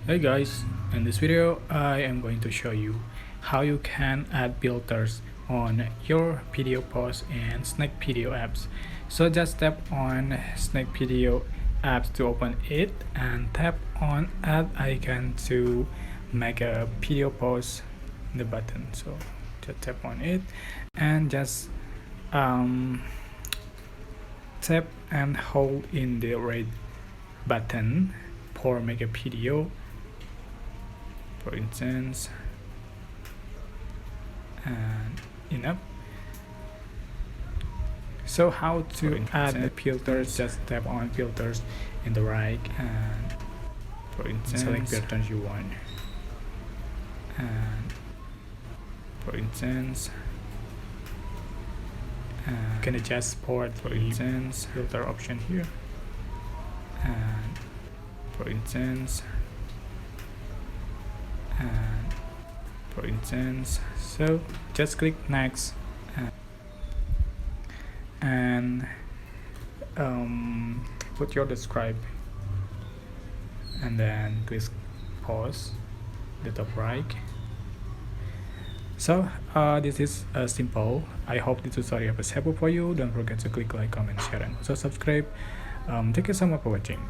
Hey guys, in this video I am going to show you how you can add filters on your video posts and Snake Video apps. So just tap on Snake Video apps to open it and tap on add icon to make a video post in the button. So just tap on it and just tap and hold in the red button for make a video, for instance, and enough. So how to add the filters? Just tap on filters in the right and, for instance, select filters you want, and for instance, you can adjust for instance filter option here, and for instance, and for instance, so just click next and put your describe and then click pause the top right. So this is simple. I hope this tutorial was helpful for you. Don't forget to click like, comment, share, and also subscribe. Thank you so much for watching.